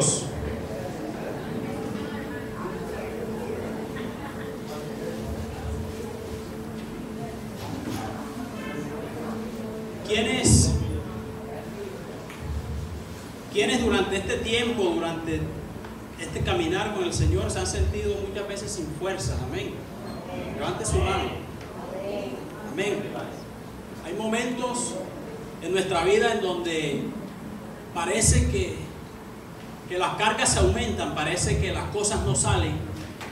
Dios. ¿Quiénes durante este tiempo, durante este caminar con el Señor, se han sentido muchas veces sin fuerzas? Amén. Levante su mano. Amén. Hay momentos en nuestra vida en donde parece que las cargas se aumentan, parece que las cosas no salen,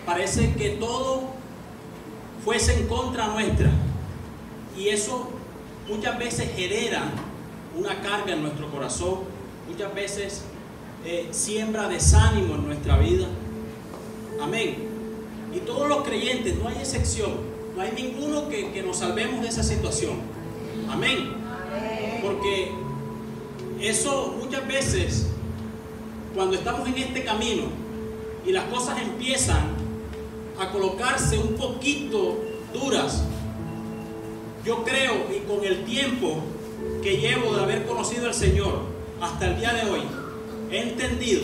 parece que todo fuese en contra nuestra, y eso muchas veces genera una carga en nuestro corazón, muchas veces siembra desánimo en nuestra vida. Amén. Y todos los creyentes, no hay excepción, no hay ninguno que nos salvemos de esa situación. Amén. Porque eso muchas veces, cuando estamos en este camino y las cosas empiezan a colocarse un poquito duras, yo creo, y con el tiempo que llevo de haber conocido al Señor hasta el día de hoy, he entendido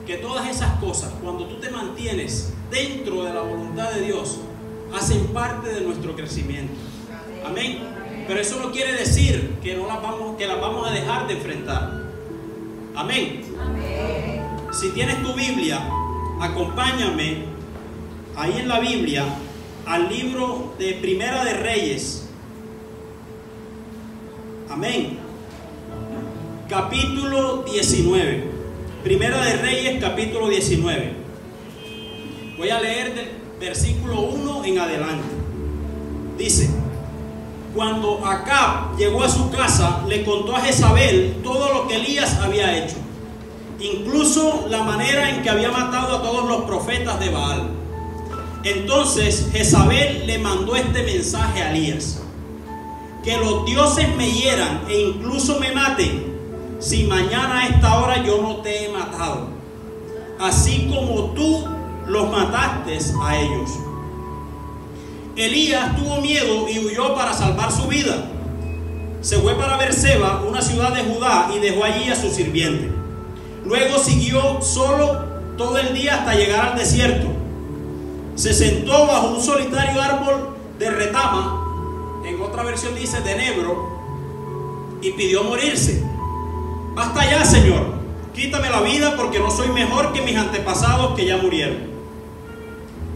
que todas esas cosas, cuando tú te mantienes dentro de la voluntad de Dios, hacen parte de nuestro crecimiento. Amén. Pero eso no quiere decir que las vamos a dejar de enfrentar. Amén. Amén. Si tienes tu Biblia, acompáñame ahí en la Biblia al libro de Primera de Reyes. Amén. Capítulo 19. Primera de Reyes, capítulo 19. Voy a leer del versículo 1 en adelante. Dice: cuando Acab llegó a su casa, le contó a Jezabel todo lo que Elías había hecho, incluso la manera en que había matado a todos los profetas de Baal. Entonces Jezabel le mandó este mensaje a Elías: que los dioses me hieran e incluso me maten, si mañana a esta hora yo no te he matado, así como tú los mataste a ellos. Elías tuvo miedo y huyó para salvar su vida. Se fue para Beerseba, una ciudad de Judá, y dejó allí a su sirviente. Luego siguió solo todo el día hasta llegar al desierto. Se sentó bajo un solitario árbol de retama, en otra versión dice de enebro, y pidió morirse. Basta ya, Señor, quítame la vida, porque no soy mejor que mis antepasados que ya murieron.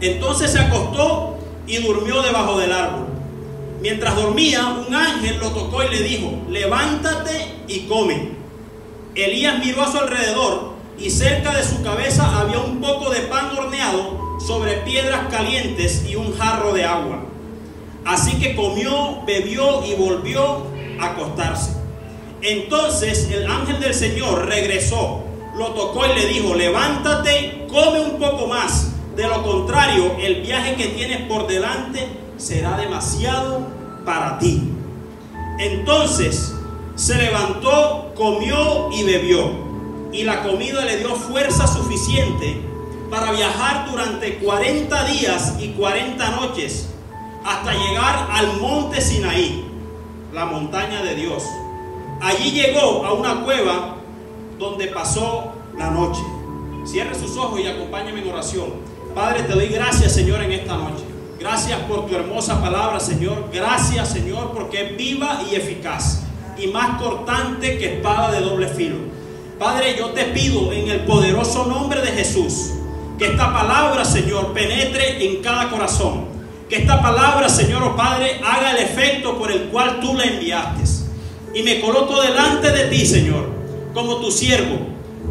Entonces se acostó y durmió debajo del árbol. Mientras dormía, un ángel lo tocó y le dijo: levántate y come. Elías miró a su alrededor, y cerca de su cabeza había un poco de pan horneado sobre piedras calientes y un jarro de agua. Así que comió, bebió y volvió a acostarse. Entonces el ángel del Señor regresó, lo tocó y le dijo: levántate, come un poco más. De lo contrario, el viaje que tienes por delante será demasiado para ti. Entonces se levantó, comió y bebió, y la comida le dio fuerza suficiente para viajar durante 40 días y 40 noches hasta llegar al monte Sinaí, la montaña de Dios. Allí llegó a una cueva donde pasó la noche. Cierre sus ojos y acompáñeme en oración. Padre, te doy gracias, Señor, en esta noche. Gracias por tu hermosa palabra, Señor. Gracias, Señor, porque es viva y eficaz, y más cortante que espada de doble filo. Padre, yo te pido en el poderoso nombre de Jesús, que esta palabra, Señor, penetre en cada corazón. Que esta palabra, Señor, oh Padre, haga el efecto por el cual tú la enviaste. Y me coloco delante de ti, Señor, como tu siervo,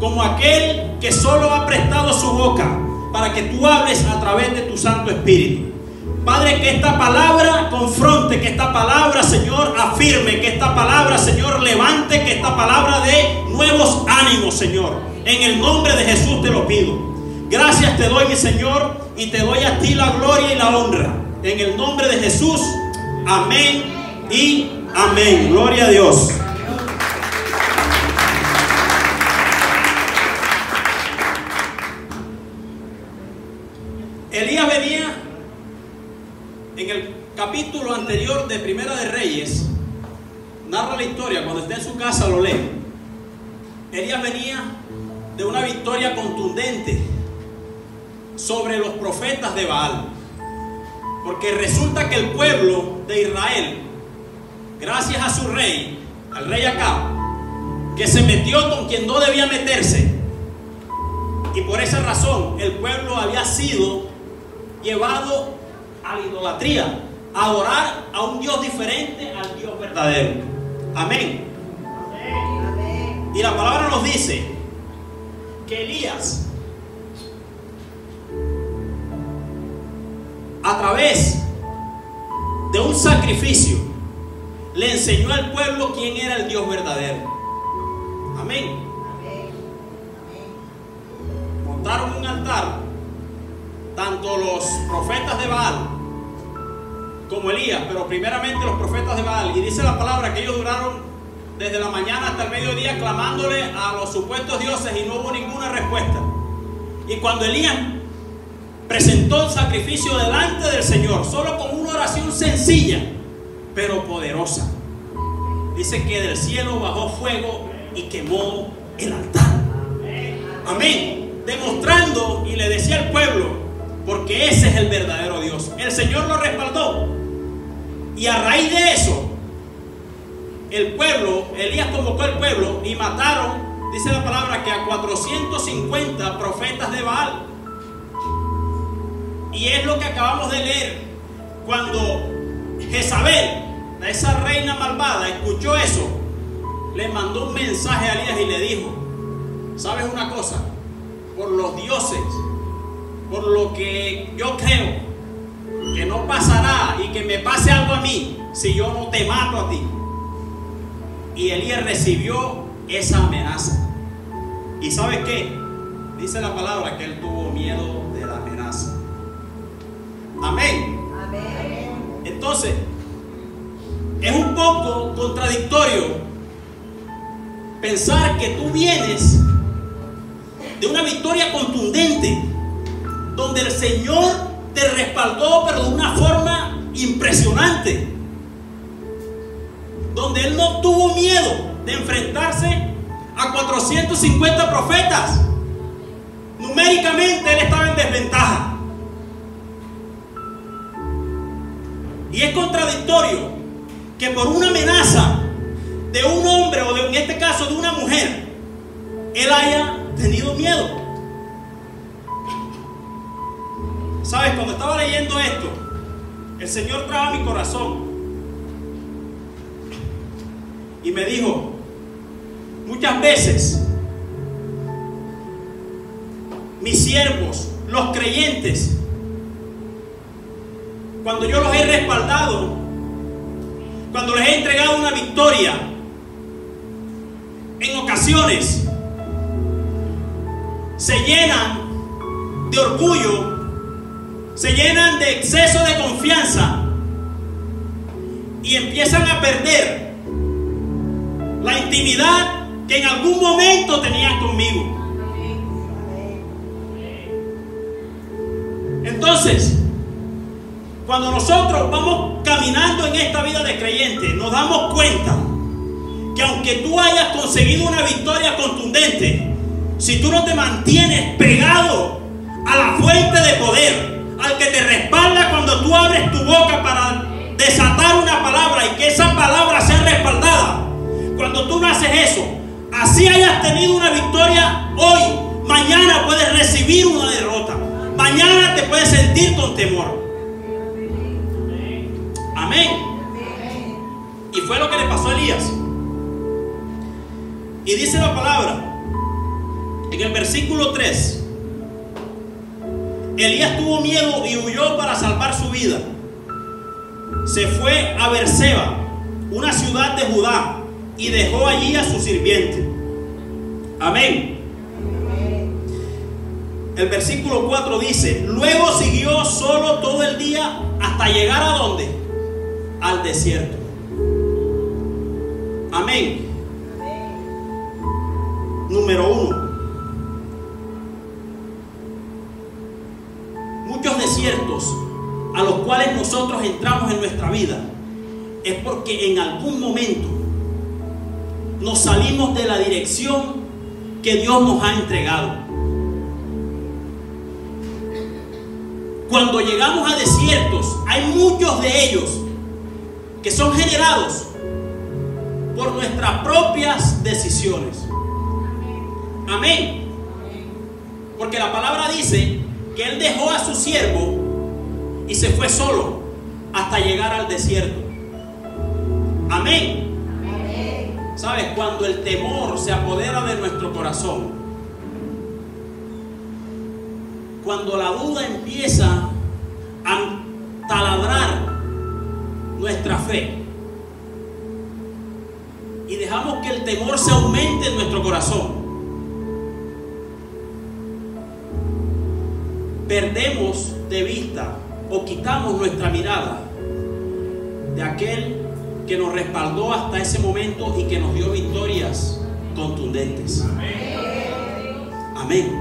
como aquel que solo ha prestado su boca para que tú hables a través de tu Santo Espíritu. Padre, que esta palabra confronte, que esta palabra, Señor, afirme, que esta palabra, Señor, levante, que esta palabra dé nuevos ánimos, Señor. En el nombre de Jesús te lo pido. Gracias te doy, mi Señor, y te doy a ti la gloria y la honra. En el nombre de Jesús, amén y amén. Gloria a Dios. Elías venía en el capítulo anterior de Primera de Reyes, narra la historia. Cuando esté en su casa lo lee. Elías venía de una victoria contundente sobre los profetas de Baal. Porque resulta que el pueblo de Israel, gracias a su rey, al rey Acab, que se metió con quien no debía meterse, y por esa razón el pueblo había sido llevado a la idolatría, a adorar a un Dios diferente al Dios verdadero. Amén. Y la palabra nos dice que Elías, a través de un sacrificio, le enseñó al pueblo quién era el Dios verdadero. Amén. Montaron un altar, tanto los profetas de Baal como Elías, pero primeramente los profetas de Baal. Y dice la palabra que ellos duraron desde la mañana hasta el mediodía clamándole a los supuestos dioses y no hubo ninguna respuesta. Y cuando Elías presentó el sacrificio delante del Señor, solo con una oración sencilla pero poderosa, dice que del cielo bajó fuego y quemó el altar. Amén. Demostrando, y le decía al pueblo, porque ese es el verdadero Dios. El Señor lo respaldó. Y a raíz de eso, el pueblo, Elías convocó al pueblo y mataron, dice la palabra, que a 450 profetas de Baal. Y es lo que acabamos de leer. Cuando Jezabel, esa reina malvada, escuchó eso, le mandó un mensaje a Elías y le dijo: ¿sabes una cosa? Por los dioses, por lo que yo creo que no pasará y que me pase algo a mí si yo no te mato a ti. Y Elías recibió esa amenaza. ¿Y sabe qué? Dice la palabra que él tuvo miedo de la amenaza. Amén. Amén. Entonces, es un poco contradictorio pensar que tú vienes de una victoria contundente, donde el Señor te respaldó, pero de una forma impresionante, donde Él no tuvo miedo de enfrentarse a 450 profetas. Numéricamente Él estaba en desventaja. Y es contradictorio que por una amenaza de un hombre, o en este caso de una mujer, Él haya tenido miedo. ¿Sabes? Cuando estaba leyendo esto, el Señor trajo a mi corazón y me dijo: muchas veces mis siervos, los creyentes, cuando yo los he respaldado, cuando les he entregado una victoria, en ocasiones se llenan de orgullo, se llenan de exceso de confianza y empiezan a perder la intimidad que en algún momento tenían conmigo. Entonces, cuando nosotros vamos caminando en esta vida de creyente, nos damos cuenta que aunque tú hayas conseguido una victoria contundente, si tú no te mantienes pegado a la fuente de poder, al que te respalda cuando tú abres tu boca para desatar una palabra y que esa palabra sea respaldada, cuando tú no haces eso, así hayas tenido una victoria hoy, mañana puedes recibir una derrota, mañana te puedes sentir con temor. Amén. Y fue lo que le pasó a Elías. Y dice la palabra en el versículo 3: Elías tuvo miedo y huyó para salvar su vida. Se fue a Berseba, una ciudad de Judá, y dejó allí a su sirviente. Amén. El versículo 4 dice: luego siguió solo todo el día hasta llegar ¿a dónde? Al desierto. Amén. Número 1. Muchos desiertos a los cuales nosotros entramos en nuestra vida es porque en algún momento nos salimos de la dirección que Dios nos ha entregado. Cuando llegamos a desiertos, hay muchos de ellos que son generados por nuestras propias decisiones. Amén. Porque la palabra dice que Él dejó a su siervo y se fue solo hasta llegar al desierto. Amén. ¿Sabes? Cuando el temor se apodera de nuestro corazón, cuando la duda empieza a taladrar nuestra fe y dejamos que el temor se aumente en nuestro corazón, perdemos de vista o quitamos nuestra mirada de aquel que nos respaldó hasta ese momento y que nos dio victorias contundentes. Amén.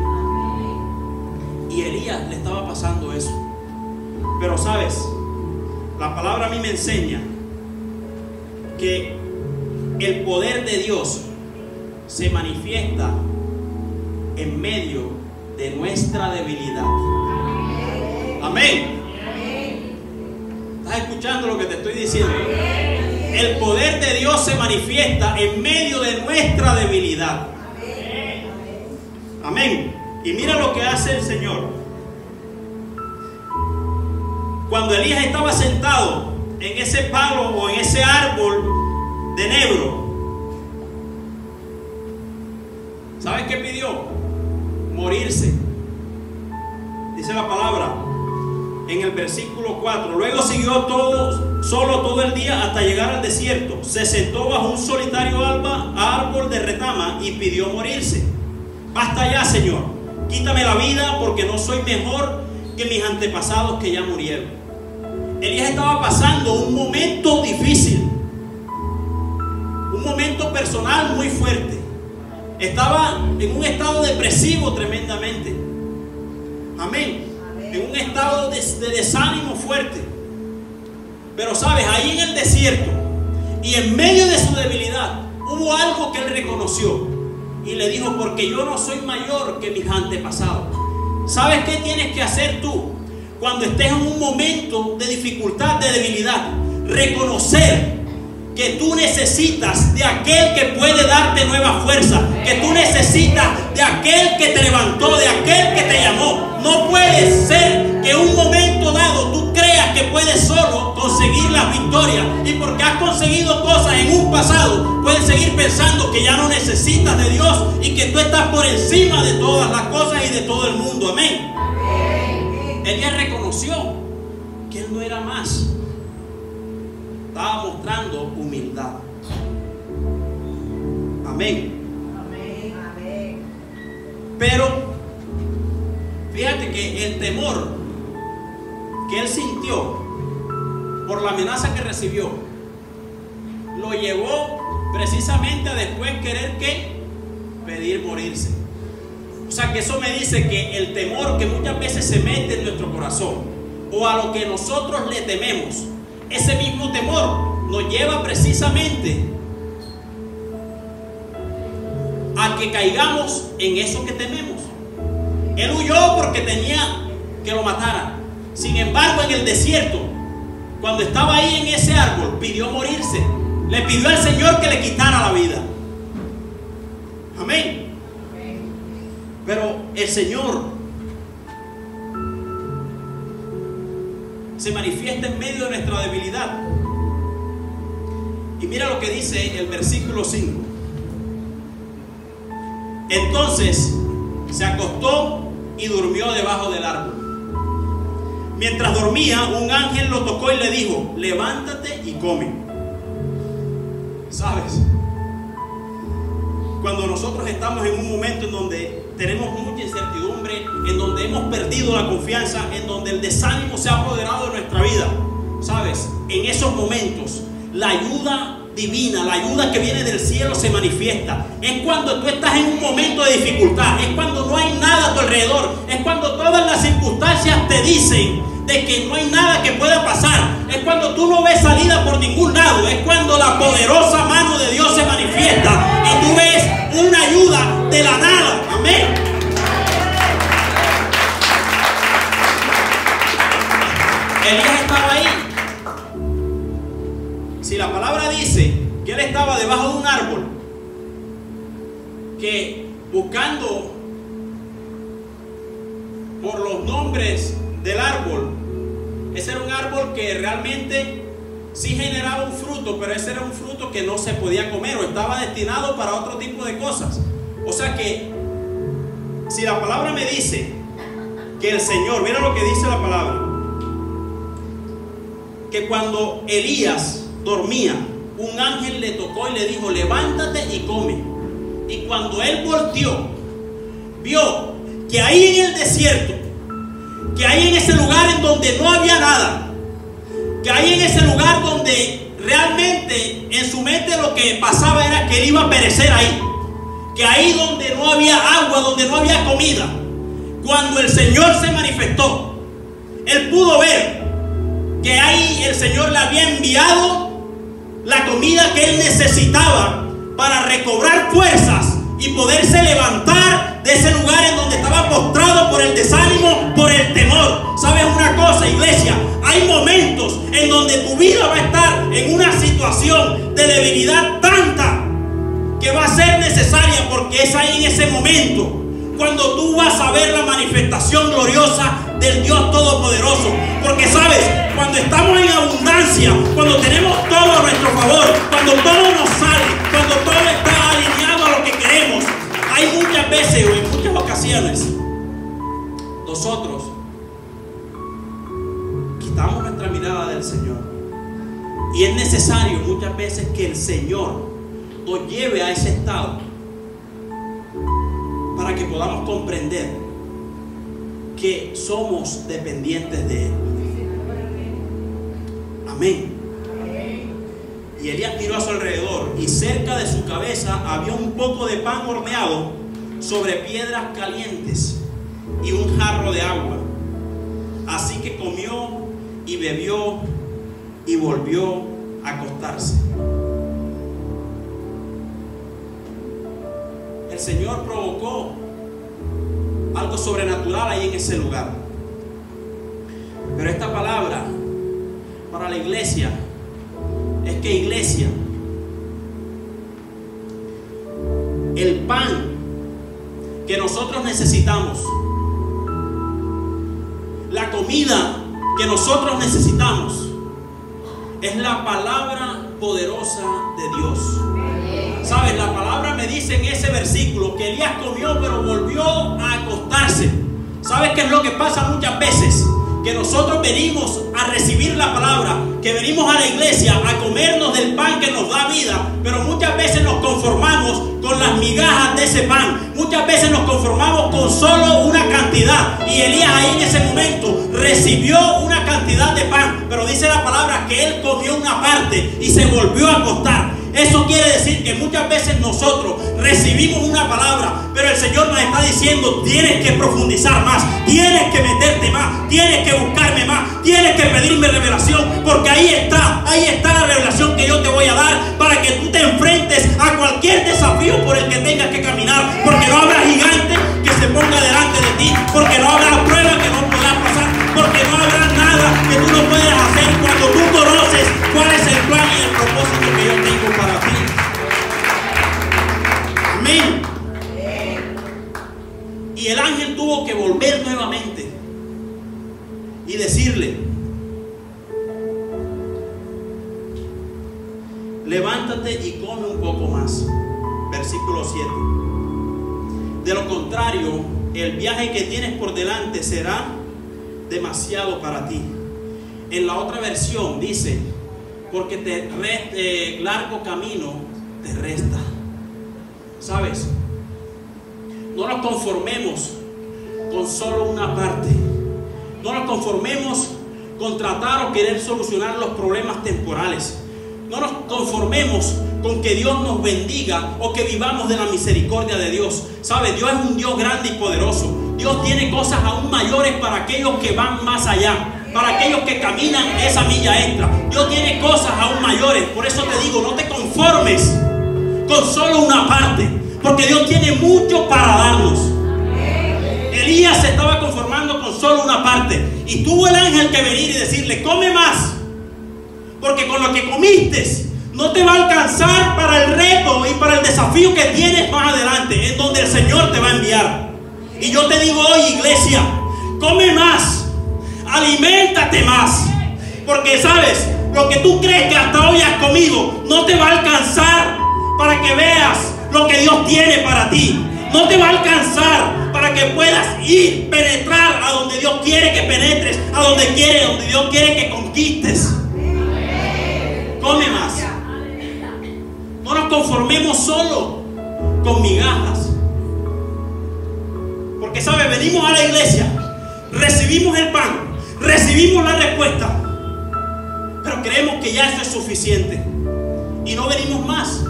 Y Elías le estaba pasando eso. Pero sabes, la palabra a mí me enseña que el poder de Dios se manifiesta en medio de nuestra debilidad. Amén. ¿Estás escuchando lo que te estoy diciendo? El poder de Dios se manifiesta en medio de nuestra debilidad. Amén. Y mira lo que hace el Señor. Cuando Elías estaba sentado en ese palo o en ese árbol de enebro, ¿sabes qué pidió? Morirse. Dice la palabra en el versículo 4. Luego siguió solo todo el día hasta llegar al desierto. Se sentó bajo un solitario árbol de retama y pidió morirse. Basta ya, Señor, quítame la vida, porque no soy mejor que mis antepasados que ya murieron. Elías estaba pasando un momento difícil, un momento personal muy fuerte. Estaba en un estado depresivo tremendamente. Amén. En un estado de desánimo fuerte. Pero sabes, ahí en el desierto y en medio de su debilidad hubo algo que él reconoció y le dijo: porque yo no soy mayor que mis antepasados. ¿Sabes qué tienes que hacer tú cuando estés en un momento de dificultad, de debilidad? Reconocer que tú necesitas de aquel que puede darte nueva fuerza, que tú necesitas de aquel que te levantó, de aquel que te llamó. No puede ser que en un momento dado tú creas que puedes solo conseguir las victorias, y porque has conseguido cosas en un pasado puedes seguir pensando que ya no necesitas de Dios y que tú estás por encima de todas las cosas y de todo el mundo. Amén. Elías reconoció que él no era más. Estaba mostrando humildad. Amén. Pero fíjate que el temor que él sintió por la amenaza que recibió lo llevó precisamente a después querer pedir morirse. O sea que eso me dice que el temor que muchas veces se mete en nuestro corazón, o a lo que nosotros le tememos, ese mismo temor nos lleva precisamente a que caigamos en eso que tememos. Él huyó porque tenía que lo mataran. Sin embargo, en el desierto, cuando estaba ahí en ese árbol, pidió morirse. Le pidió al Señor que le quitara la vida. Amén. Pero el Señor se manifiesta en medio de nuestra debilidad. Y mira lo que dice el versículo 5. Entonces se acostó y durmió debajo del árbol. Mientras dormía, un ángel lo tocó y le dijo: levántate y come. ¿Sabes? Cuando nosotros estamos en un momento en donde tenemos mucha incertidumbre, en donde hemos perdido la confianza, en donde el desánimo se ha apoderado de nuestra vida, ¿sabes? En esos momentos la ayuda divina, la ayuda que viene del cielo se manifiesta. Es cuando tú estás en un momento de dificultad, es cuando no hay nada a tu alrededor, es cuando todas las circunstancias te dicen de que no hay nada que pueda pasar, es cuando tú no ves salida por ningún lado, es cuando la poderosa mano de Dios se manifiesta y tú ves una ayuda de la nada. Amén. Elías estaba ahí. Si la palabra dice que él estaba debajo de un árbol, que buscando por los nombres del árbol, ese era un árbol que realmente sí generaba un fruto, pero ese era un fruto que no se podía comer o estaba destinado para otro tipo de cosas. O sea que si la palabra me dice que el Señor, mira lo que dice la palabra, que cuando Elías dormía, un ángel le tocó y le dijo: levántate y come. Y cuando él volteó, vio que ahí en el desierto, que ahí en ese lugar en donde no había nada, que ahí en ese lugar donde realmente en su mente lo que pasaba era que él iba a perecer ahí, que ahí donde no había agua, donde no había comida, cuando el Señor se manifestó, él pudo ver que ahí el Señor le había enviado la comida que él necesitaba para recobrar fuerzas y poderse levantar de ese lugar en donde estaba postrado por el desánimo, por el temor. ¿Sabes una cosa, iglesia? Hay momentos en donde tu vida va a estar en una situación de debilidad tanta que va a ser necesaria, porque es ahí en ese momento cuando tú vas a ver la manifestación gloriosa del Dios Todopoderoso. Porque sabes, cuando estamos en abundancia, cuando tenemos todo a nuestro favor, cuando todo nos sale, cuando todo está alineado a lo que queremos, hay muchas veces o en muchas ocasiones nosotros quitamos nuestra mirada del Señor, y es necesario muchas veces que el Señor nos lleve a ese estado para que podamos comprender que somos dependientes de Él. Amén. Y Elías miró a su alrededor, y cerca de su cabeza había un poco de pan horneado sobre piedras calientes y un jarro de agua. Así que comió y bebió y volvió a acostarse. El Señor provocó algo sobrenatural ahí en ese lugar. Pero esta palabra para la iglesia es que, iglesia, el pan que nosotros necesitamos, la comida que nosotros necesitamos, es la palabra poderosa de Dios. ¿Sabes? La palabra me dice en ese versículo que Elías comió pero volvió a acostarse. ¿Sabes qué es lo que pasa muchas veces? Que nosotros venimos a recibir la palabra, que venimos a la iglesia a comernos del pan que nos da vida, pero muchas veces nos conformamos con las migajas de ese pan. Muchas veces nos conformamos con solo una cantidad, y Elías ahí en ese momento recibió una cantidad de pan, pero dice la palabra que él comió una parte y se volvió a acostar. Eso quiere decir que muchas veces nosotros recibimos una palabra, pero el Señor nos está diciendo: tienes que profundizar más, tienes que meterte más, tienes que buscarme más, tienes que pedirme revelación, porque ahí está la revelación que yo te voy a dar para que tú te enfrentes a cualquier desafío por el que tengas que caminar, porque no habrá gigante que se ponga delante de ti, porque no habrá prueba que no podrás pasar, porque no habrá nada que tú no puedas hacer cuando tú conoces cuál es el plan y el propósito que yo tengo para ti. Amén. Y el ángel tuvo que volver nuevamente y decirle: levántate y come un poco más. Versículo 7. De lo contrario, el viaje que tienes por delante será demasiado para ti. En la otra versión dice: porque largo camino te resta. ¿Sabes? No nos conformemos con solo una parte. No nos conformemos con tratar o querer solucionar los problemas temporales. No nos conformemos con que Dios nos bendiga o que vivamos de la misericordia de Dios. ¿Sabe? Dios es un Dios grande y poderoso. Dios tiene cosas aún mayores para aquellos que van más allá, para aquellos que caminan esa milla extra. Dios tiene cosas aún mayores. Por eso te digo, no te conformes con solo una parte, porque Dios tiene mucho para darnos. Elías se estaba conformando con solo una parte, y tuvo el ángel que venir y decirle: come más, porque con lo que comiste no te va a alcanzar para el reto y para el desafío que tienes más adelante, en donde el Señor te va a enviar. Y yo te digo hoy, iglesia, come más, aliméntate más, porque sabes, lo que tú crees que hasta hoy has comido no te va a alcanzar para que veas lo que Dios tiene para ti. No te va a alcanzar para que puedas ir, penetrar a donde Dios quiere que penetres, a donde Dios quiere que conquistes. Come más. No nos conformemos solo con migajas. Porque sabe, venimos a la iglesia, recibimos el pan, recibimos la respuesta, pero creemos que ya eso es suficiente y no venimos más.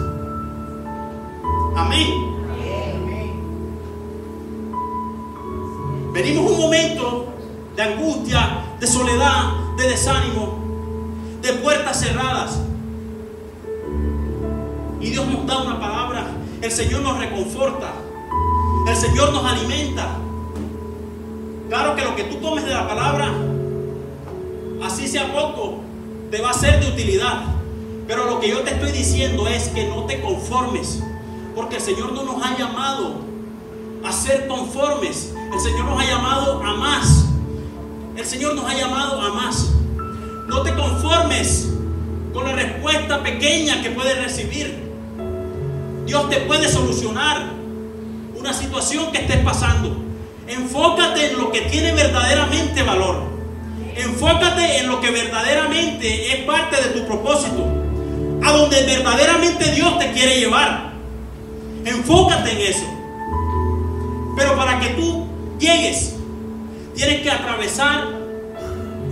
Amén. Venimos un momento de angustia, de soledad, de desánimo, de puertas cerradas. Y Dios nos da una palabra. El Señor nos reconforta. El Señor nos alimenta. Claro que lo que tú comes de la palabra, así sea poco, te va a ser de utilidad. Pero lo que yo te estoy diciendo es que no te conformes, porque el Señor no nos ha llamado a ser conformes. El Señor nos ha llamado a más. El Señor nos ha llamado a más. No te conformes con la respuesta pequeña que puedes recibir. Dios te puede solucionar una situación que estés pasando. Enfócate en lo que tiene verdaderamente valor. Enfócate en lo que verdaderamente es parte de tu propósito, a donde verdaderamente Dios te quiere llevar. Enfócate en eso. Pero para que tú llegues, tienes que atravesar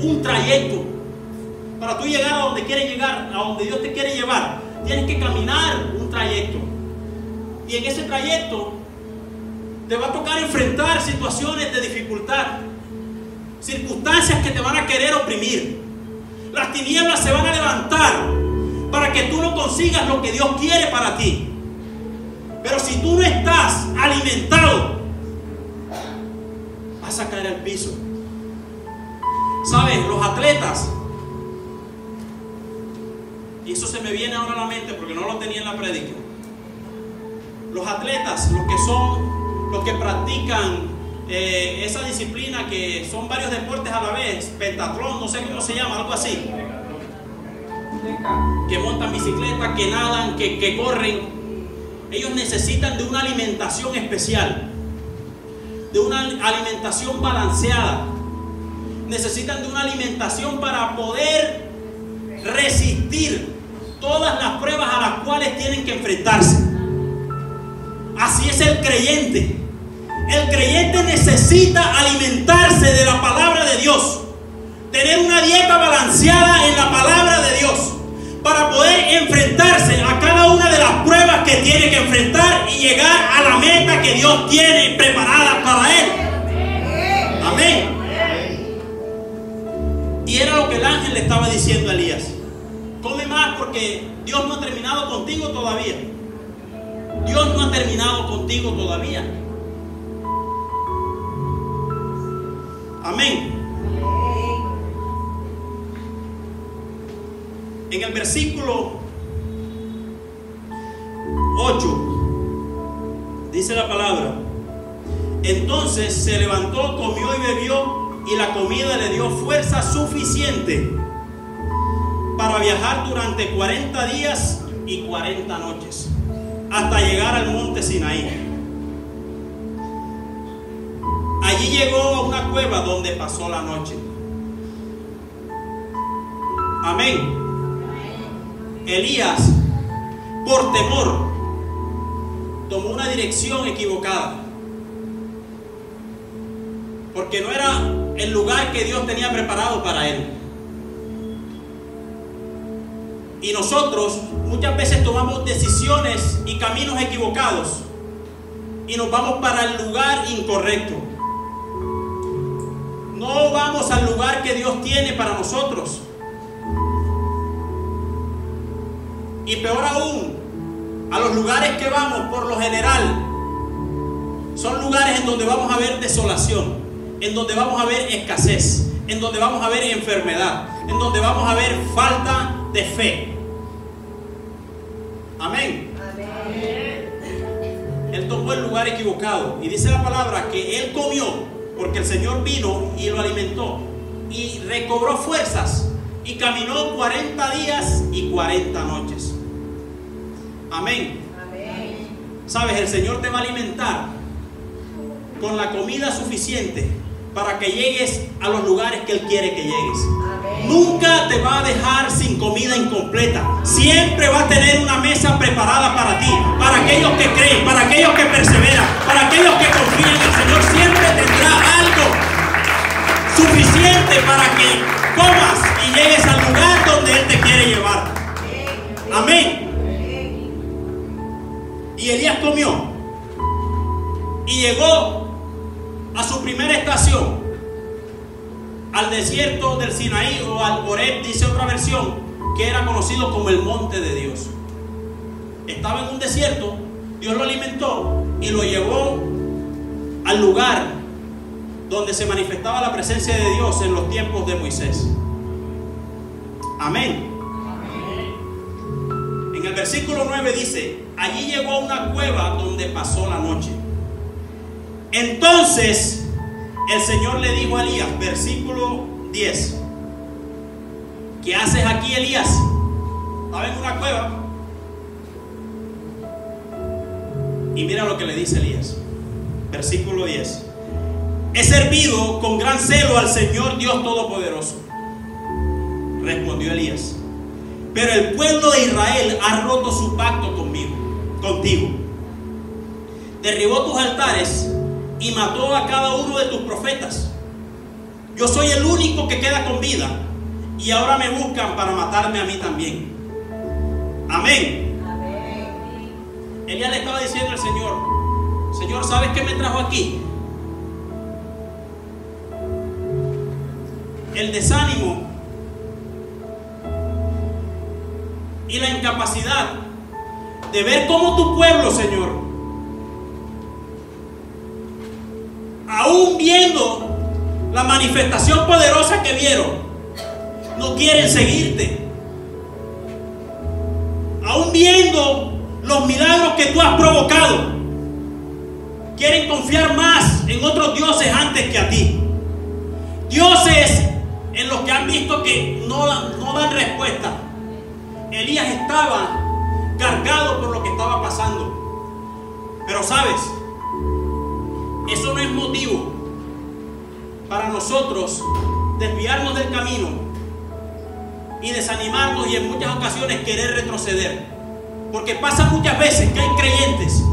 un trayecto. Para tú llegar a donde quieres llegar, a donde Dios te quiere llevar, tienes que caminar un trayecto. Y en ese trayecto te va a tocar enfrentar situaciones de dificultad, circunstancias que te van a querer oprimir. Las tinieblas se van a levantar para que tú no consigas lo que Dios quiere para ti. Pero si tú no estás alimentado, vas a caer al piso. ¿Sabes? Los atletas, y eso se me viene ahora a la mente porque no lo tenía en la prédica. Los atletas, los que practican esa disciplina, que son varios deportes a la vez, pentatlón, no sé cómo se llama, algo así, que montan bicicleta, que nadan, que corren, ellos necesitan de una alimentación especial, de una alimentación balanceada. Necesitan de una alimentación para poder resistir todas las pruebas a las cuales tienen que enfrentarse. Así es el creyente. El creyente necesita alimentarse de la palabra de Dios, tener una dieta balanceada en la palabra de Dios, para poder enfrentarse a cada una de las pruebas que tiene que enfrentar y llegar a la meta que Dios tiene preparada para él. Amén. Y era lo que el ángel le estaba diciendo a Elías: come más, porque Dios no ha terminado contigo todavía. Dios no ha terminado contigo todavía. Amén. En el versículo 8 dice la palabra: entonces se levantó, comió y bebió, y la comida le dio fuerza suficiente para viajar durante 40 días y 40 noches hasta llegar al monte Sinaí. Allí llegó a una cueva donde pasó la noche. Amén. Elías, por temor, tomó una dirección equivocada, porque no era el lugar que Dios tenía preparado para él. Y nosotros muchas veces tomamos decisiones y caminos equivocados y nos vamos para el lugar incorrecto. No vamos al lugar que Dios tiene para nosotros. Y peor aún, A los lugares que vamos, por lo general, son lugares en donde vamos a ver desolación, en donde vamos a ver escasez, en donde vamos a ver enfermedad, en donde vamos a ver falta de fe. Amén. Él tomó el lugar equivocado y dice la palabra que él comió porque el Señor vino y lo alimentó y recobró fuerzas y caminó 40 días y 40 noches. Amén. Sabes, el Señor te va a alimentar con la comida suficiente para que llegues a los lugares que Él quiere que llegues. Nunca te va a dejar sin comida incompleta. Siempre va a tener una mesa preparada para ti, para aquellos que creen, para aquellos que perseveran, para aquellos que confían. El Señor siempre tendrá algo suficiente para que comas y llegues al lugar donde Él te quiere llevar. Amén. Y Elías comió y llegó a su primera estación, al desierto del Sinaí o al Horeb, dice otra versión, que era conocido como el monte de Dios. Estaba en un desierto, Dios lo alimentó y lo llevó al lugar donde se manifestaba la presencia de Dios en los tiempos de Moisés. Amén. En el versículo 9 dice: allí llegó a una cueva donde pasó la noche. Entonces el Señor le dijo a Elías, versículo 10: ¿qué haces aquí, Elías? Estaba en una cueva. Y mira lo que le dice Elías, versículo 10: he servido con gran celo al Señor Dios Todopoderoso. Respondió Elías: pero el pueblo de Israel ha roto su pacto contigo. Derribó tus altares y mató a cada uno de tus profetas. Yo soy el único que queda con vida y ahora me buscan para matarme a mí también. Amén. Elías le estaba diciendo al Señor: Señor, ¿sabes qué me trajo aquí? El desánimo y la incapacidad de ver cómo tu pueblo, Señor, aún viendo la manifestación poderosa que vieron, no quieren seguirte. Aún viendo los milagros que tú has provocado, quieren confiar más en otros dioses antes que a ti. Dioses en los que han visto que no dan respuesta. Elías estaba cargado por lo que estaba pasando. Pero sabes, eso no es motivo para nosotros desviarnos del camino y desanimarnos y en muchas ocasiones querer retroceder. Porque pasa muchas veces que hay creyentes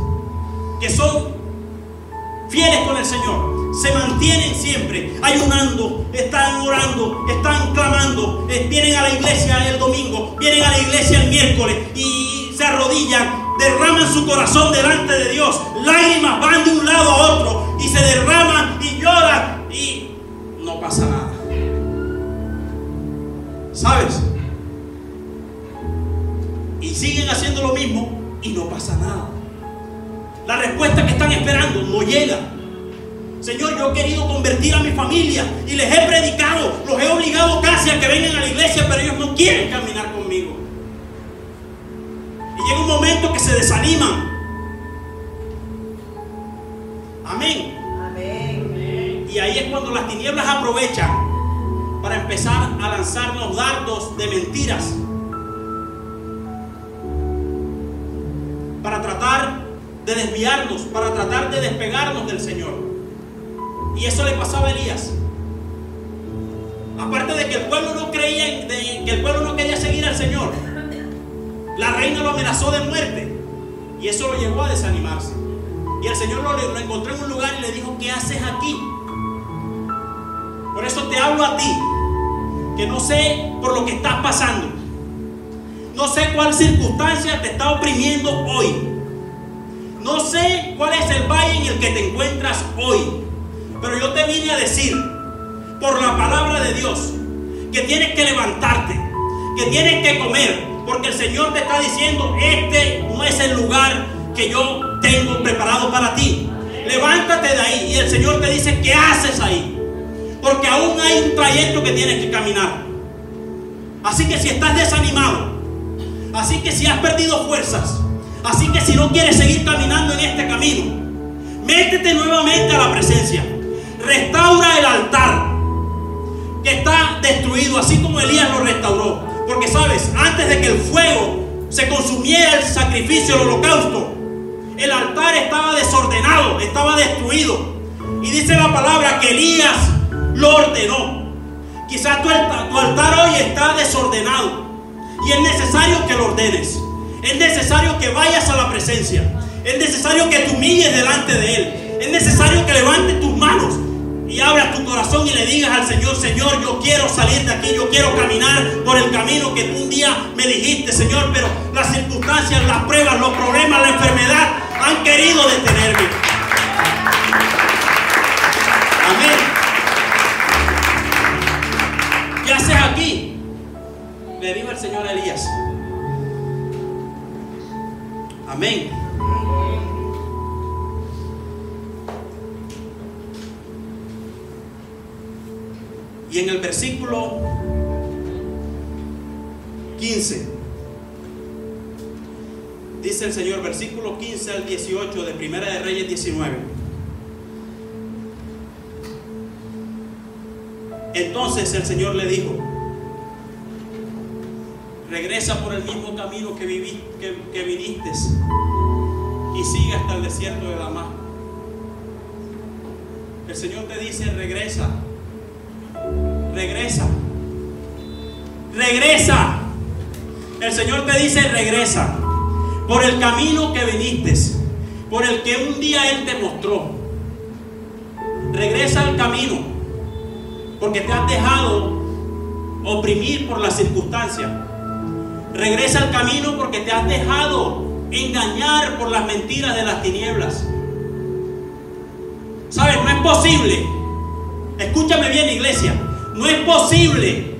que son fieles con el Señor, se mantienen siempre ayunando, están orando, están clamando, vienen a la iglesia el domingo, vienen a la iglesia el miércoles y se arrodillan, derraman su corazón delante de Dios, lágrimas van de un lado a otro y se derraman y lloran y no pasa nada. ¿Sabes? Y siguen haciendo lo mismo y no pasa nada. La respuesta que están esperando no llega. Señor, yo he querido convertir a mi familia y les he predicado, los he obligado casi a que vengan a la iglesia, pero ellos no quieren caminar conmigo. Y llega un momento que se desaniman. Amén. Amén. Y ahí es cuando las tinieblas aprovechan para empezar a lanzarnos dardos de mentiras, para tratar de desviarnos, para tratar de despegarnos del Señor. Y eso le pasaba a Elías. Aparte de que el pueblo no creía, que el pueblo no quería seguir al Señor, la reina lo amenazó de muerte y eso lo llevó a desanimarse. Y el Señor lo encontró en un lugar y le dijo: ¿qué haces aquí? Por eso te hablo a ti, que no sé por lo que estás pasando, no sé cuál circunstancia te está oprimiendo hoy, no sé cuál es el valle en el que te encuentras hoy, pero yo te vine a decir por la palabra de Dios que tienes que levantarte, que tienes que comer, Porque el Señor te está diciendo: este no es el lugar que yo tengo preparado para ti. Levántate de ahí. Y el Señor te dice: ¿qué haces ahí? Porque aún hay un trayecto que tienes que caminar. Así que si estás desanimado, así que si has perdido fuerzas, así que si no quieres seguir caminando en este camino, métete nuevamente a la presencia. Restaura el altar que está destruido, así como Elías lo restauró. Porque sabes, antes de que el fuego se consumiera el sacrificio, el holocausto, el altar estaba desordenado, estaba destruido. Y dice la palabra que Elías lo ordenó. Quizás tu altar hoy está desordenado y es necesario que lo ordenes. Es necesario que vayas a la presencia. Es necesario que te humilles delante de Él. Es necesario que levantes tus manos y abras tu corazón y le digas al Señor: Señor, yo quiero salir de aquí, yo quiero caminar por el camino que tú un día me dijiste, Señor, pero las circunstancias, las pruebas, los problemas, la enfermedad han querido detenerme. Amén. ¿Qué haces aquí?, le dijo el Señor a Elías. Amén. Y en el versículo 15 dice el Señor, versículo 15 al 18 de Primera de Reyes 19: entonces el Señor le dijo: regresa por el mismo camino que viniste y sigue hasta el desierto de Damasco. El Señor te dice: regresa. Regresa. Regresa. El Señor te dice: regresa por el camino que viniste, por el que un día Él te mostró. Regresa al camino, porque te has dejado oprimir por las circunstancias. Regresa al camino porque te has dejado engañar por las mentiras de las tinieblas. ¿Sabes? No es posible. Escúchame bien, iglesia. No es posible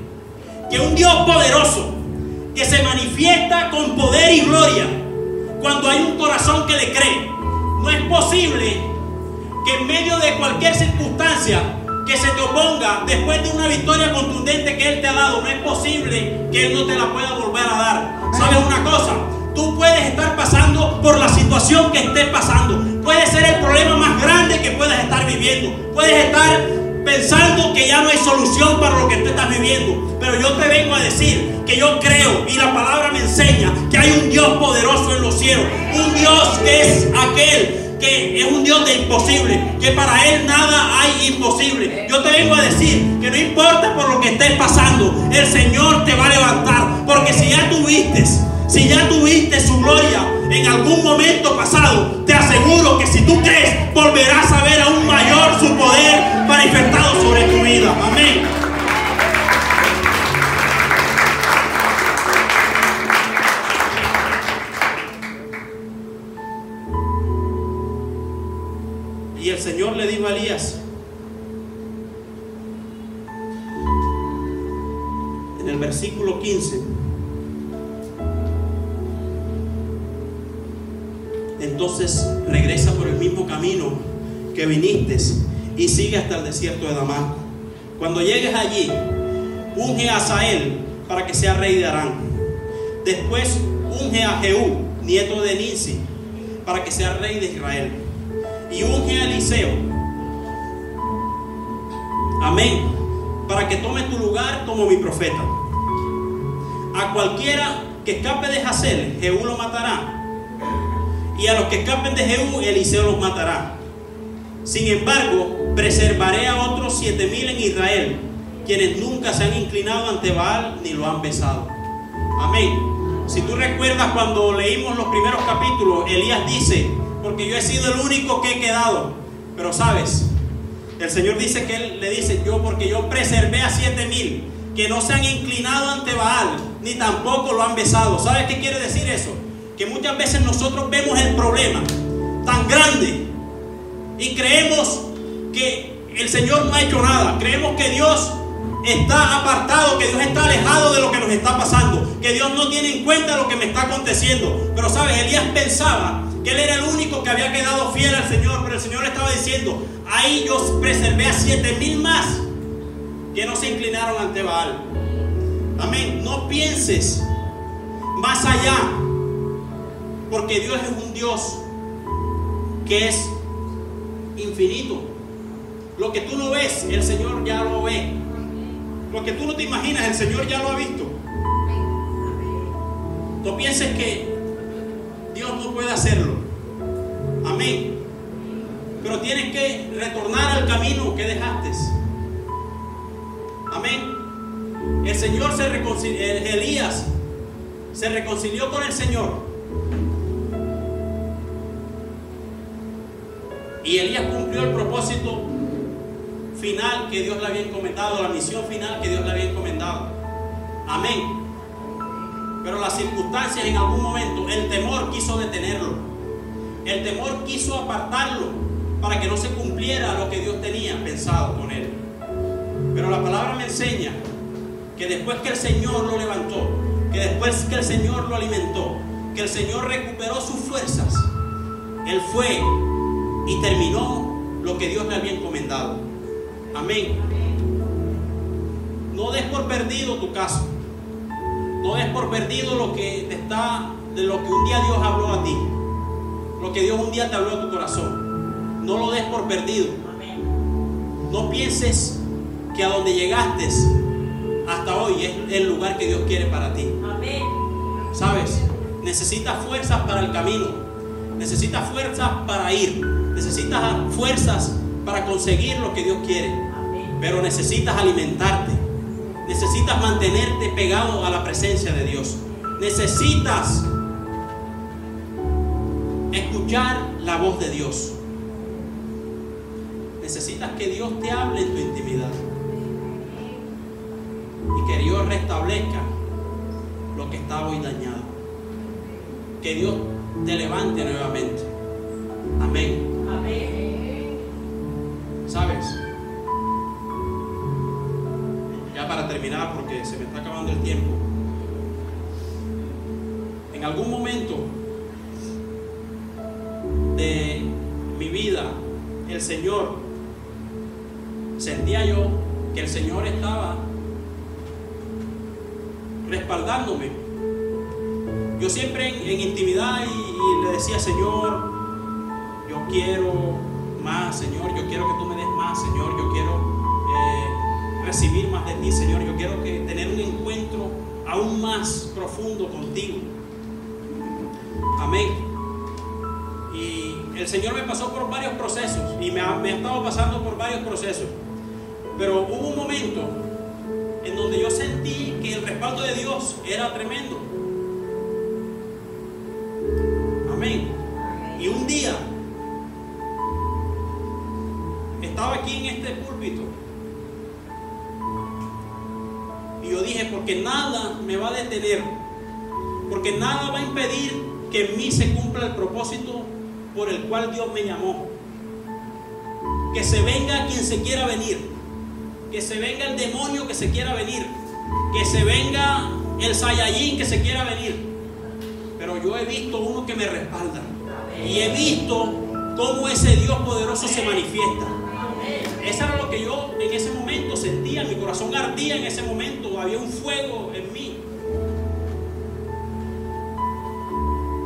que un Dios poderoso, que se manifiesta con poder y gloria cuando hay un corazón que le cree, no es posible que en medio de cualquier circunstancia que se te oponga, después de una victoria contundente que Él te ha dado, no es posible que Él no te la pueda volver a dar. ¿Sabes una cosa? Tú puedes estar pasando por la situación que estés pasando. Puede ser el problema más grande que puedas estar viviendo. Puedes estar pensando que ya no hay solución para lo que tú estás viviendo. Pero yo te vengo a decir que yo creo, y la palabra me enseña, que hay un Dios poderoso en los cielos. Un Dios que es aquel que es un Dios de imposible, que para Él nada hay imposible. Yo te vengo a decir que no importa por lo que estés pasando, el Señor te va a levantar. Porque si ya tuviste su gloria en algún momento pasado, te aseguro que si tú crees, volverás a ver aún mayor su poder manifestado sobre tu vida. Amén. Y el Señor le dijo a Elías, en el versículo 15: entonces regresa por el mismo camino que viniste y sigue hasta el desierto de Damasco. Cuando llegues allí, unge a Asael para que sea rey de Aram. Después unge a Jehú, nieto de Nimsi, para que sea rey de Israel. Y unge a Eliseo, amén, para que tome tu lugar como mi profeta. A cualquiera que escape de Hazael, Jehú lo matará, y a los que escapen de Jehú, Eliseo los matará. Sin embargo, preservaré a otros 7,000 en Israel, quienes nunca se han inclinado ante Baal ni lo han besado. Amén. Si tú recuerdas, cuando leímos los primeros capítulos, Elías dice: porque yo he sido el único que he quedado. Pero sabes, el Señor dice que Él le dice: porque yo preservé a 7,000 que no se han inclinado ante Baal ni tampoco lo han besado. ¿Sabes qué quiere decir eso? Que muchas veces nosotros vemos el problema tan grande y creemos que el Señor no ha hecho nada. Creemos que Dios está apartado, que Dios está alejado de lo que nos está pasando, que Dios no tiene en cuenta lo que me está aconteciendo. Pero sabes, Elías pensaba que él era el único que había quedado fiel al Señor, pero el Señor le estaba diciendo: ahí yo preservé a 7,000 más que no se inclinaron ante Baal. Amén. No pienses más allá, porque Dios es un Dios que es infinito. Lo que tú no ves, el Señor ya lo ve. Lo que tú no te imaginas, el Señor ya lo ha visto. No pienses que Dios no puede hacerlo. Amén. Pero tienes que retornar al camino que dejaste. Amén. El Señor Elías se reconcilió con el Señor. Y Elías cumplió el propósito final que Dios le había encomendado, la misión final que Dios le había encomendado. Amén. Pero las circunstancias, en algún momento, el temor quiso detenerlo. El temor quiso apartarlo para que no se cumpliera lo que Dios tenía pensado con él. Pero la palabra me enseña que después que el Señor lo levantó, que después que el Señor lo alimentó, que el Señor recuperó sus fuerzas, él fue y terminó lo que Dios le había encomendado. Amén. No des por perdido tu caso. No des por perdido lo que de lo que un día Dios habló a ti, lo que Dios un día te habló a tu corazón. No lo des por perdido. No pienses que a donde llegaste hasta hoy es el lugar que Dios quiere para ti. ¿Sabes? Necesitas fuerzas para el camino. Necesitas fuerzas para ir. Necesitas fuerzas para conseguir lo que Dios quiere. Pero necesitas alimentarte. Necesitas mantenerte pegado a la presencia de Dios. Necesitas escuchar la voz de Dios. Necesitas que Dios te hable en tu intimidad y que Dios restablezca lo que está hoy dañado. Que Dios te levante nuevamente. Amén. Amén. ¿Sabes? Ya para terminar, porque se me está acabando el tiempo. En algún momento de mi vida, el Señor, sentía yo que el Señor estaba respaldándome. Yo siempre en intimidad y le decía: Señor, yo quiero más, Señor, yo quiero que tú me des más, Señor, yo quiero recibir más de ti, Señor, yo quiero tener un encuentro aún más profundo contigo. Amén. Y el Señor me pasó por varios procesos y me ha estado pasando por varios procesos, pero hubo un momento en donde yo sentí que el respaldo de Dios era tremendo. Amén. Y un día estaba aquí en este púlpito y yo dije: porque nada me va a detener, porque nada va a impedir que en mí se cumpla el propósito por el cual Dios me llamó. Que se venga quien se quiera venir, que se venga el demonio que se quiera venir, que se venga el Saiyajin que se quiera venir, pero yo he visto uno que me respalda y he visto cómo ese Dios poderoso se manifiesta. Eso era lo que yo en ese momento sentía. Mi corazón ardía en ese momento. Había un fuego en mí.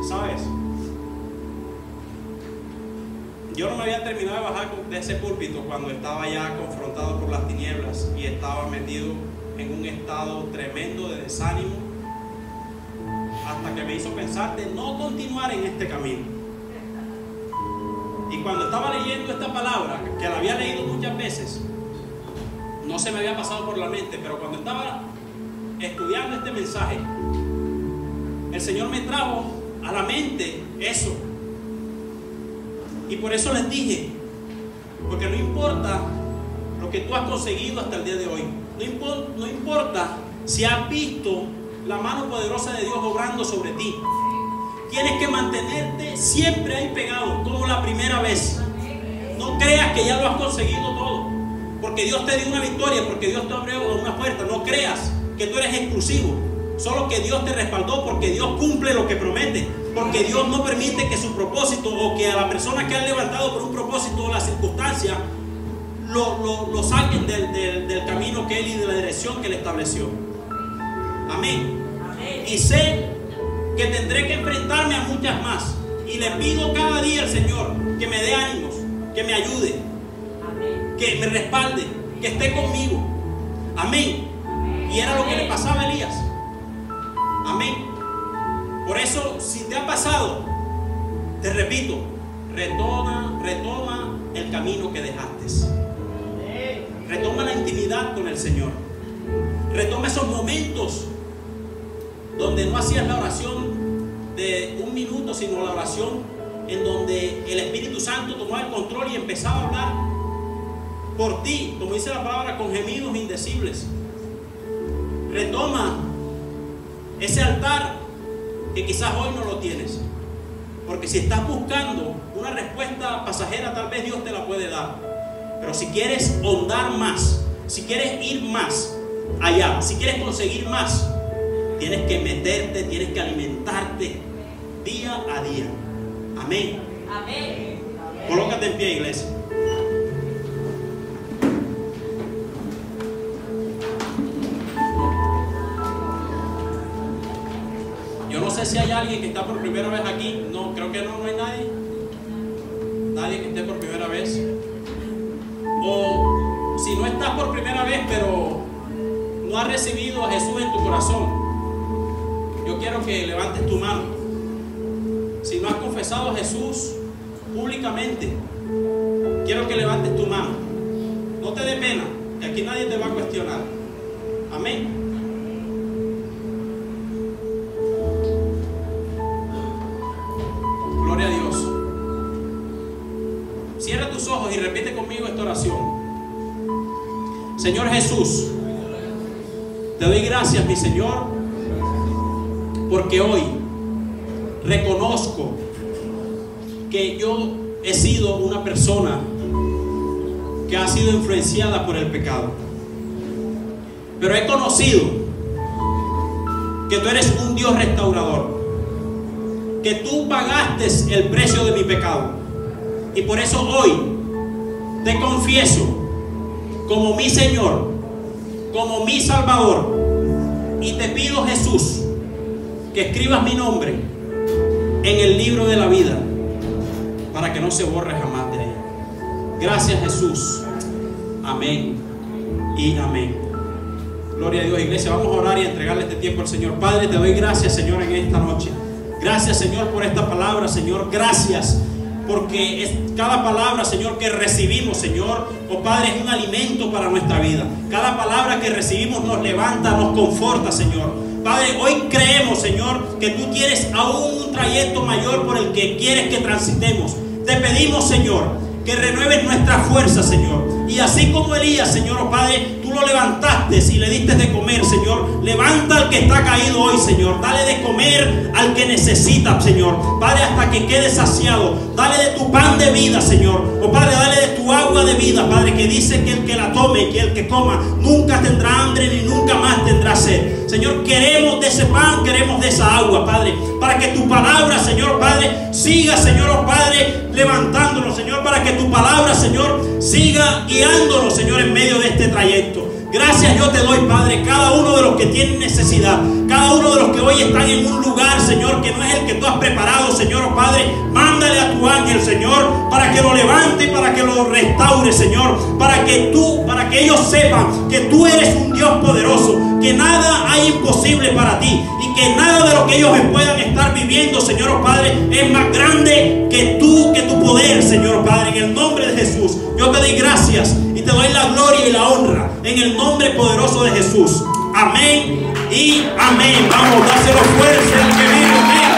¿Sabes? Yo no me había terminado de bajar de ese púlpito cuando estaba ya confrontado por las tinieblas y estaba metido en un estado tremendo de desánimo, hasta que me hizo pensar de no continuar en este camino. Y cuando estaba leyendo esta palabra, que la había leído muchas veces, no se me había pasado por la mente, pero cuando estaba estudiando este mensaje, el Señor me trajo a la mente eso. Y por eso les dije: porque no importa lo que tú has conseguido hasta el día de hoy, no importa si has visto la mano poderosa de Dios obrando sobre ti, tienes que mantenerte siempre ahí pegado, como la primera vez. No creas que ya lo has conseguido todo, porque porque Dios te dio una victoria, porque Dios te abrió una puerta. No creas que tú eres exclusivo. Solo que Dios te respaldó, porque Dios cumple lo que promete. Porque Dios no permite que su propósito, o que a la persona que han levantado por un propósito o la circunstancia, lo saquen del camino que Él y de la dirección que Él estableció. Amén. Amén. Y sé que tendré que enfrentarme a muchas más. Y le pido cada día al Señor que me dé ánimos, que me ayude, amén, que me respalde, que esté conmigo. Amén. Amén. Y era lo que le pasaba a Elías. Amén. Por eso, si te ha pasado, te repito, retoma el camino que dejaste. Retoma la intimidad con el Señor. Retoma esos momentos donde no hacías la oración de un minuto, sino la oración en donde el Espíritu Santo tomaba el control y empezaba a hablar por ti, como dice la palabra, con gemidos indecibles. Retoma ese altar que quizás hoy no lo tienes, porque si estás buscando una respuesta pasajera, tal vez Dios te la puede dar. Pero si quieres ahondar más, si quieres ir más allá, si quieres conseguir más, tienes que meterte, tienes que alimentarte día a día. Amén. Amén. Colócate en pie, iglesia. Yo no sé si hay alguien que está por primera vez aquí. No, creo que no hay nadie. Nadie que esté por primera vez. O si no estás por primera vez, pero no has recibido a Jesús en tu corazón, yo quiero que levantes tu mano. Si no has confesado a Jesús públicamente, quiero que levantes tu mano. No te dé pena, que aquí nadie te va a cuestionar. Amén. Gloria a Dios. Cierra tus ojos y repite conmigo esta oración. Señor Jesús, te doy gracias, mi Señor, porque hoy reconozco que yo he sido una persona que ha sido influenciada por el pecado. Pero he conocido que tú eres un Dios restaurador, que tú pagaste el precio de mi pecado. Y por eso hoy te confieso como mi Señor, como mi Salvador. Y te pido, Jesús, que escribas mi nombre en el libro de la vida, para que no se borre jamás de ella. Gracias, Jesús. Amén y amén. Gloria a Dios, iglesia. Vamos a orar y a entregarle este tiempo al Señor. Padre, te doy gracias, Señor, en esta noche. Gracias, Señor, por esta palabra, Señor. Gracias porque es cada palabra, Señor, que recibimos, Señor, oh Padre, es un alimento para nuestra vida. Cada palabra que recibimos nos levanta, nos conforta, Señor. Padre, hoy creemos, Señor, que tú tienes aún un trayecto mayor por el que quieres que transitemos. Te pedimos, Señor, que renueves nuestra fuerza, Señor. Y así como Elías, Señor, oh Padre, tú lo levantaste y le diste de comer, Señor. Levanta al que está caído hoy, Señor. Dale de comer al que necesita, Señor. Padre, hasta que quede saciado. Dale de tu pan de vida, Señor. Oh Padre, dale de tu agua de vida, Padre, que dice que el que la tome, que el que coma, nunca tendrá hambre ni nunca más tendrá sed. Señor, queremos de ese pan, queremos de esa agua, Padre, para que tu palabra, Señor, Padre, siga, Señor, oh Padre, levantándonos, Señor, para que tu palabra, Señor, siga guiándonos, Señor, en medio de este trayecto. Gracias yo te doy, Padre, cada uno de los que tienen necesidad, cada uno de los que hoy están en un lugar, Señor, que no es el que tú has preparado, Señor, oh Padre, mándale a tu ángel, Señor, para que lo levante y para que lo restaure, Señor, para que ellos sepan que tú eres un Dios poderoso, que nada hay imposible para ti y que nada de lo que ellos puedan estar viviendo, Señor, oh Padre, es más grande que tú, que tu poder, Señor, oh Padre, en el nombre de Jesús. Yo te doy gracias y te doy la gloria y la honra en el nombre poderoso de Jesús. Amén y amén. Vamos, dáselo fuerza al que vive. Amén.